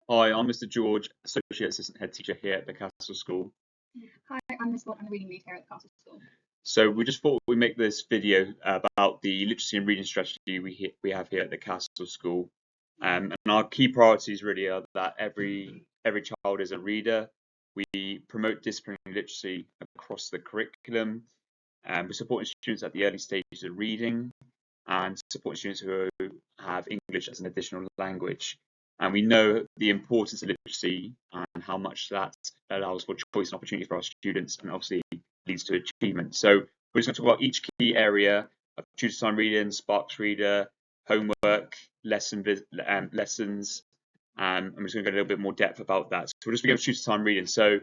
Hi, I'm Mr. George, Associate Assistant Head Teacher here at the Castle School. Hi, I'm Miss Watt. I'm the reading lead here at the Castle School. So we just thought we'd make this video about the literacy and reading strategy we have here at the Castle School. And our key priorities really are that every child is a reader. We promote disciplinary literacy across the curriculum. We're supporting students at the early stages of reading and supporting students who have English as an additional language. And we know the importance of literacy and how much that allows for choice and opportunity for our students and obviously leads to achievement. So we're just going to talk about each key area of tutor time reading, Sparks Reader, homework, lessons, and we're just going to go a little bit more depth about that. So we'll just begin with tutor time reading. So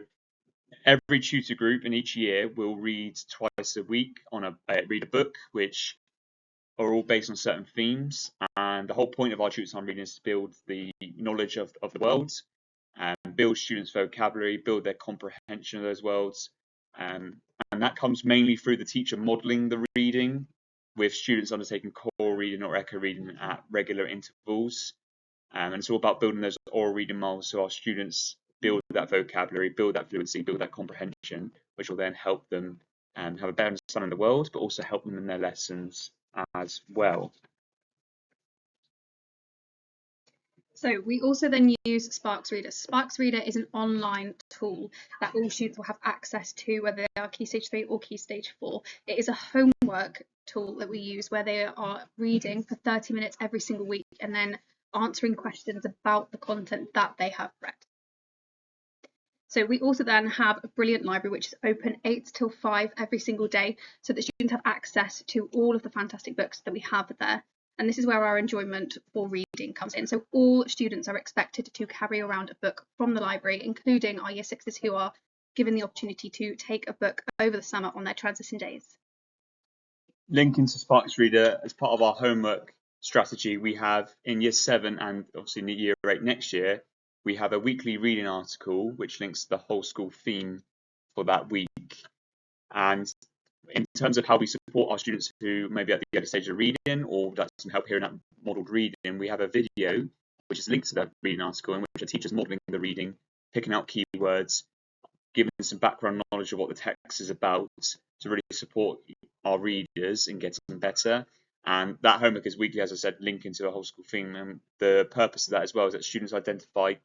every tutor group in each year will read twice a week on read a book, which are all based on certain themes, and the whole point of our tutor time reading is to build the knowledge of the world, build students' vocabulary, build their comprehension of those worlds, and that comes mainly through the teacher modelling the reading, with students undertaking core reading or echo reading at regular intervals. And it's all about building those oral reading models so our students build that vocabulary, build that fluency, build that comprehension, which will then help them have a better understanding of the world, but also help them in their lessons as well. So we also then use Sparks Reader. Sparks Reader is an online tool that all students will have access to, whether they are Key Stage 3 or Key Stage 4. It is a homework tool that we use where they are reading for 30 minutes every single week and then answering questions about the content that they have read. So we also then have a brilliant library which is open 8 till 5 every single day so that students have access to all of the fantastic books that we have there. And this is where our enjoyment for reading comes in. So all students are expected to carry around a book from the library, including our Year 6s who are given the opportunity to take a book over the summer on their transition days. Linking to Sparks Reader, as part of our homework strategy, we have in Year 7 and obviously in the Year 8 next year, we have a weekly reading article which links to the whole school theme for that week. And in terms of how we support our students who may be at the early stage of reading or that some help hearing that modelled reading, we have a video which is linked to that reading article in which a teacher's modelling the reading, picking out keywords, giving some background knowledge of what the text is about to really support our readers in getting better. And that homework is weekly, as I said, linking to a whole school theme. And the purpose of that as well is that students identify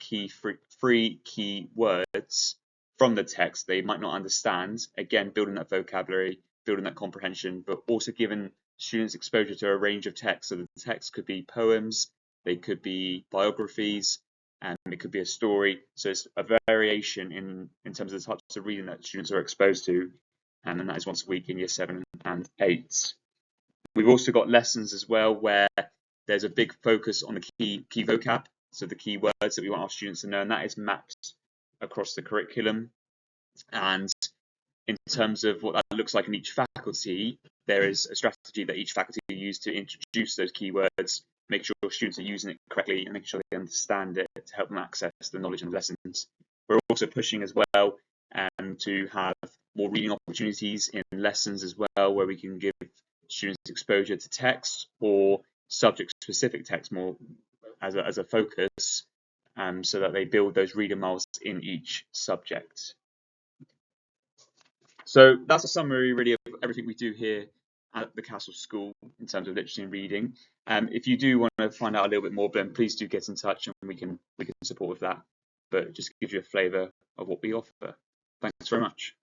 three key words from the text they might not understand, again, building that vocabulary, building that comprehension, but also giving students exposure to a range of texts. So the text could be poems, they could be biographies, and it could be a story. So it's a variation in terms of the types of reading that students are exposed to, and that is once a week in Year 7 and 8. We've also got lessons as well where there's a big focus on the key vocab, so the key words that we want our students to know, and that is mapped across the curriculum. And in terms of what that looks like in each faculty, there is a strategy that each faculty use to introduce those keywords, make sure students are using it correctly and making sure they understand it to help them access the knowledge and lessons. We're also pushing as well to have more reading opportunities in lessons as well, where we can give students exposure to text or subject-specific text more as a focus, so that they build those reader miles in each subject. So that's a summary really of everything we do here at the Castle School in terms of literacy and reading. If you do want to find out a little bit more, then please do get in touch and we can support with that. But it just gives you a flavour of what we offer. Thanks very much.